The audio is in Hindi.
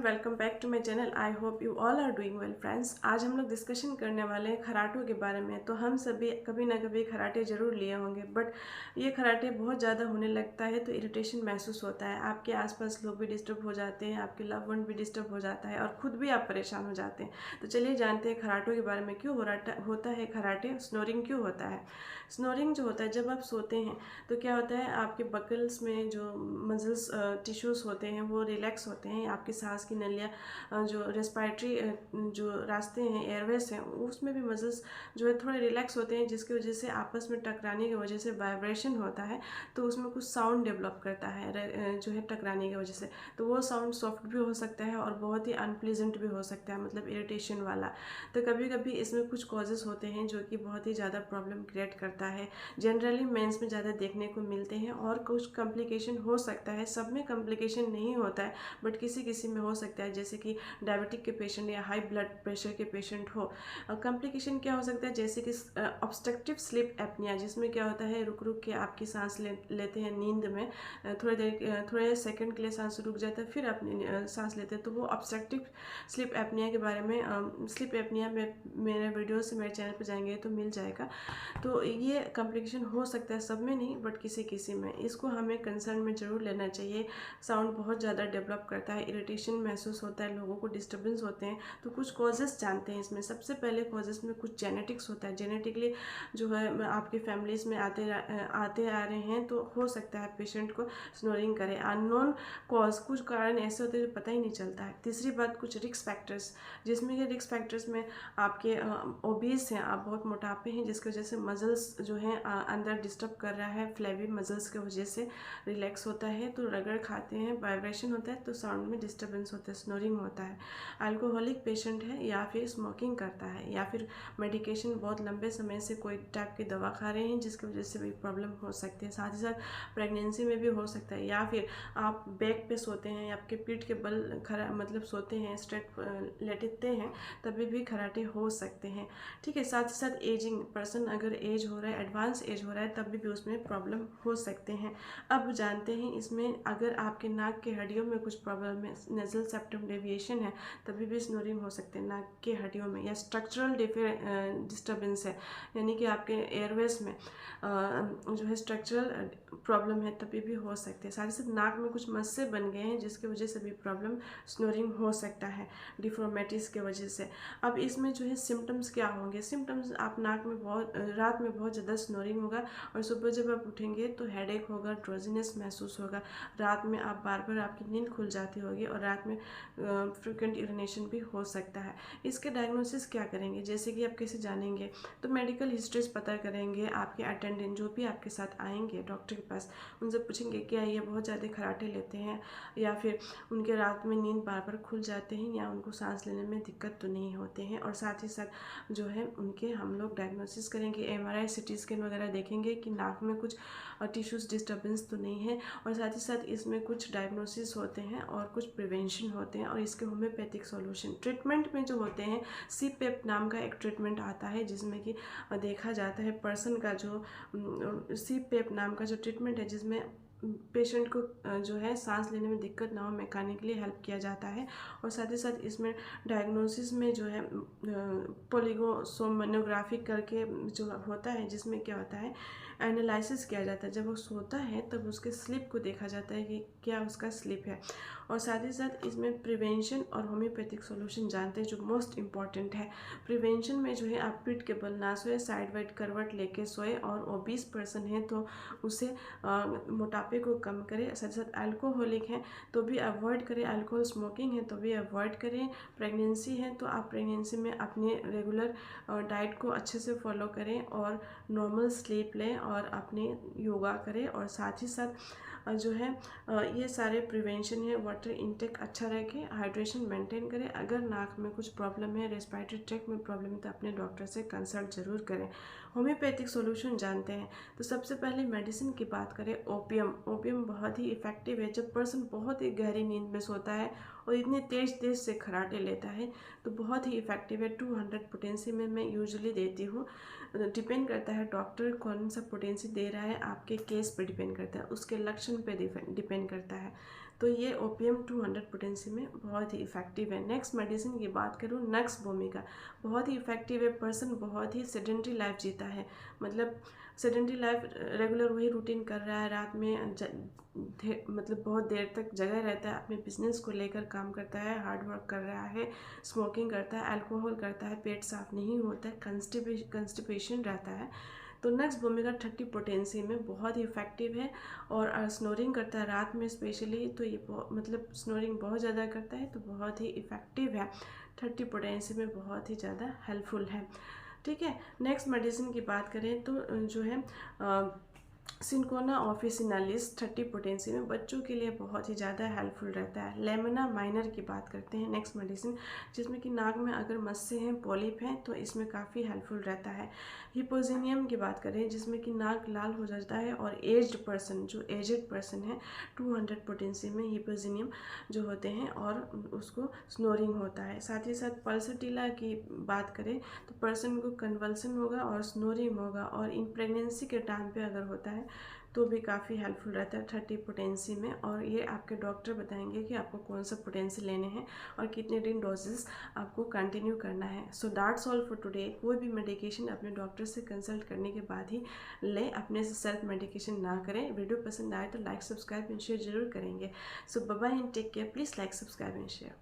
Welcome back to my channel. I hope you all are doing well friends. आज हम लोग डिस्कशन करने वाले हैं खराटों के बारे में। तो हम सभी कभी ना कभी खराटे ज़रूर लिए होंगे, बट ये खराटे बहुत ज़्यादा होने लगता है तो इरिटेशन महसूस होता है। आपके आसपास लोग भी डिस्टर्ब हो जाते हैं, आपके लव वन भी डिस्टर्ब हो जाता है और ख़ुद भी आप परेशान हो जाते हैं। तो चलिए जानते हैं खराटों के बारे में। क्यों होता है खराटे, स्नोरिंग क्यों होता है। स्नोरिंग जो होता है जब आप सोते हैं तो क्या होता है, आपके बकल्स में जो मसल्स टिश्यूज़ होते हैं वो रिलैक्स होते हैं। आपकी सांस की नलियाँ जो रेस्पिरेटरी जो रास्ते हैं, एयरवेज हैं, उसमें भी मसल्स जो है थोड़े रिलैक्स होते हैं, जिसकी वजह से आपस में टकराने की वजह से वाइब्रेशन होता है। तो उसमें कुछ साउंड डेवलप करता है जो है टकराने की वजह से। तो वो साउंड सॉफ्ट भी हो सकता है और बहुत ही अनप्लीजेंट भी हो सकता है, मतलब इरिटेशन वाला। तो कभी कभी इसमें कुछ कॉजेज़ होते हैं जो कि बहुत ही ज़्यादा प्रॉब्लम क्रिएट करता है। जनरली मेंस में ज़्यादा देखने को मिलते हैं और कुछ कॉम्प्लिकेशन हो सकता है। सब में कॉम्प्लिकेशन नहीं होता है, बट किसी किसी में हो सकता है, जैसे कि डायबिटिक के पेशेंट या हाई ब्लड प्रेशर के पेशेंट हो। कॉम्प्लिकेशन क्या हो सकता है, जैसे कि ऑब्स्ट्रक्टिव स्लीप एपनिया, जिसमें क्या होता है रुक रुक के आपकी सांस लेते हैं नींद में। थोड़े सेकंड के लिए सांस रुक जाता है, फिर अपनी सांस लेते हैं। तो वो ऑब्स्ट्रक्टिव स्लीप एपनिया के बारे में, स्लीप एपनिया में मेरे वीडियो से मेरे चैनल पर जाएंगे तो मिल जाएगा। तो ये कॉम्प्लिकेशन हो सकता है, सब में नहीं बट किसी किसी में। इसको हमें कंसर्न में ज़रूर लेना चाहिए। साउंड बहुत ज़्यादा डेवलप करता है, इरिटेशन महसूस होता है, लोगों को डिस्टर्बेंस होते हैं। तो कुछ कॉजेज़ जानते हैं इसमें। सबसे पहले कॉजेज़ में कुछ जेनेटिक्स होता है। जेनेटिकली जो है आपके फैमिलीज़ में आते आ रहे हैं तो हो सकता है पेशेंट को स्नोरिंग करे। अननोन कॉज, कुछ कारण ऐसे होते हैं जो पता ही नहीं चलता है। तीसरी बात, कुछ रिस्क फैक्टर्स, जिसमें ये रिस्क फैक्टर्स में आपके ओबीस हैं, आप बहुत मोटापे हैं, जिसकी वजह से मसल्स जो हैं अंदर डिस्टर्ब कर रहा है। फ्लेवी मसल्स की वजह से रिलैक्स होता है, तो रगड़ खाते हैं, वाइब्रेशन होता है, तो साउंड में डिस्टर्बेंस होता है, स्नोरिंग होता है। अल्कोहलिक पेशेंट है या फिर स्मोकिंग करता है या फिर मेडिकेशन बहुत लंबे समय से कोई टाइप की दवा खा रहे हैं, जिसकी वजह से भी प्रॉब्लम हो सकती है। साथ ही साथ प्रेगनेंसी में भी हो सकता है, या फिर आप बैक पे सोते हैं, आपके पीठ के बल खरा मतलब सोते हैं, स्ट्रेट लेटते हैं, तभी भी खराटे हो सकते हैं। ठीक है। साथ ही साथ एजिंग पर्सन, अगर एज हो रहा है, एडवांस एज हो रहा है, तब भी उसमें प्रॉब्लम हो सकते हैं। अब जानते हैं इसमें, अगर आपके नाक के हड्डियों में कुछ प्रॉब्लम है, नेजल सेप्टम डेविएशन है, तभी भी स्नोरिंग हो सकते हैं नाक के हड्डियों में। या स्ट्रक्चरल डिस्टर्बेंस है, यानी कि आपके एयरवेज में जो है स्ट्रक्चरल प्रॉब्लम है, तभी भी हो सकते हैं। साथ ही साथ नाक में कुछ मस्से बन गए हैं, जिसकी वजह से भी प्रॉब्लम स्नोरिंग हो सकता है, डिफॉर्मेटिस के वजह से। अब इसमें जो है सिम्टम्स क्या होंगे। सिम्टम्स, आप नाक में रात में बहुत ज़्यादा स्नोरिंग होगा और सुबह जब आप उठेंगे तो हेडेक होगा, ड्रोजीनेस महसूस होगा। रात में आप बार आपकी नींद खुल जाती होगी और रात में फ्रिक्वेंट यूरिनेशन भी हो सकता है। इसके डायग्नोसिस क्या करेंगे, जैसे कि आप कैसे जानेंगे, तो मेडिकल हिस्ट्रीज पता करेंगे। आपके अटेंडेंट जो भी आपके साथ आएंगे डॉक्टर के पास, उनसे पूछेंगे क्या ये बहुत ज़्यादा खराटे लेते हैं, या फिर उनके रात में नींद बार खुल जाते हैं, या उनको सांस लेने में दिक्कत तो नहीं होते हैं। और साथ ही साथ जो है उनके हम लोग डायग्नोसिस करेंगे, MRI CT स्कैन वगैरह देखेंगे कि नाक में कुछ टिश्यूज़ डिस्टर्बेंस तो नहीं है। और साथ ही साथ इसमें कुछ डायग्नोसिस होते हैं और कुछ प्रिवेंशन होते हैं, और इसके होम्योपैथिक सॉल्यूशन। ट्रीटमेंट में जो होते हैं, CPAP नाम का एक ट्रीटमेंट आता है, जिसमें कि देखा जाता है पर्सन का जो CPAP नाम का जो ट्रीटमेंट है, जिसमें पेशेंट को जो है सांस लेने में दिक्कत ना हो, मैकेनिकली हेल्प किया जाता है। और साथ ही साथ इसमें डायग्नोसिस में जो है पोलिगोसोमनोग्राफी करके जो होता है, जिसमें क्या होता है एनालिसिस किया जाता है। जब वो सोता है तब उसके स्लीप को देखा जाता है कि क्या उसका स्लीप है। और साथ ही साथ इसमें प्रिवेंशन और होम्योपैथिक सॉल्यूशन जानते हैं, जो मोस्ट इम्पॉर्टेंट है। प्रिवेंशन में जो है आप पीठ के बल ना सोए, साइड वाइड करवट लेके सोए, और ओबीस पर्सन है तो उसे मोटापे को कम करें। साथ ही साथ अल्कोहलिक है तो भी अवॉइड करें, अल्कोहल स्मोकिंग है तो भी अवॉइड करें। प्रेगनेंसी है तो आप प्रेगनेंसी में अपने रेगुलर डाइट को अच्छे से फॉलो करें और नॉर्मल स्लीप लें और अपने योगा करें। और साथ ही साथ जो है ये सारे प्रिवेंशन है। वाटर इनटेक अच्छा रखें, हाइड्रेशन मेंटेन करें। अगर नाक में कुछ प्रॉब्लम है, रेस्पिरेटरी ट्रैक्ट में प्रॉब्लम है, तो अपने डॉक्टर से कंसल्ट जरूर करें। होम्योपैथिक सॉल्यूशन जानते हैं, तो सबसे पहले मेडिसिन की बात करें, ओपियम बहुत ही इफेक्टिव है। जब पर्सन बहुत ही गहरी नींद में सोता है और इतने तेज से खराटे लेता है तो बहुत ही इफेक्टिव है। 200 पोटेंसी में मैं यूजुअली देती हूँ। डिपेंड करता है डॉक्टर कौन सा पोटेंसी दे रहा है, आपके केस पर डिपेंड करता है, उसके लक्षण पे डिपेंड करता है। तो ये ओपीएम 200 पोटेंसी में बहुत ही इफ़ेक्टिव है। नेक्स्ट मेडिसिन की बात करूँ, नक्स वोमिका, बहुत ही इफ़ेक्टिव है। पर्सन बहुत ही सेडेंटरी लाइफ जीता है, मतलब सेडेंटरी लाइफ, रेगुलर वही रूटीन कर रहा है, रात में मतलब बहुत देर तक जगह रहता है, अपने बिजनेस को लेकर काम करता है, हार्ड वर्क कर रहा है, स्मोकिंग करता है, अल्कोहल करता है, पेट साफ नहीं होता है, कंस्टिपेशन रहता है, तो नक्स वोमिका 30 पोटेंसी में बहुत ही इफेक्टिव है। और स्नोरिंग करता है रात में स्पेशली, तो ये मतलब स्नोरिंग बहुत ज़्यादा करता है, तो बहुत ही इफ़ेक्टिव है, 30 पोटेंसी में बहुत ही ज़्यादा हेल्पफुल है। ठीक है, नेक्स्ट मेडिसिन की बात करें तो जो है सिंकोना ऑफिसिनालिस 30 पोटेंसी में बच्चों के लिए बहुत ही ज़्यादा हेल्पफुल रहता है। लेमना माइनर की बात करते हैं, नेक्स्ट मेडिसिन, जिसमें कि नाक में अगर मस्से हैं, पॉलिप हैं, तो इसमें काफ़ी हेल्पफुल रहता है। हिपोजिनियम की बात करें, जिसमें कि नाक लाल हो जाता है, और एज्ड पर्सन, जो एजेड पर्सन है, 200 पोटेंसी में हिपोजिनियम जो होते हैं, और उसको स्नोरिंग होता है। साथ ही साथ पल्सटिला की बात करें तो पर्सन को कन्वल्सन होगा और स्नोरिंग होगा, और इन प्रेगनेंसी के टाइम पे अगर होता है तो भी काफ़ी हेल्पफुल रहता है 30 पोटेंसी में। और ये आपके डॉक्टर बताएंगे कि आपको कौन सा पोटेंसी लेने हैं और कितने दिन डोजेस आपको कंटिन्यू करना है। So that's all for today. कोई भी मेडिकेशन अपने डॉक्टर से कंसल्ट करने के बाद ही लें, अपने से सेल्फ मेडिकेशन ना करें। वीडियो पसंद आए तो लाइक, सब्सक्राइब एंड शेयर जरूर करेंगे। So bye bye and take care. Please like, subscribe and share.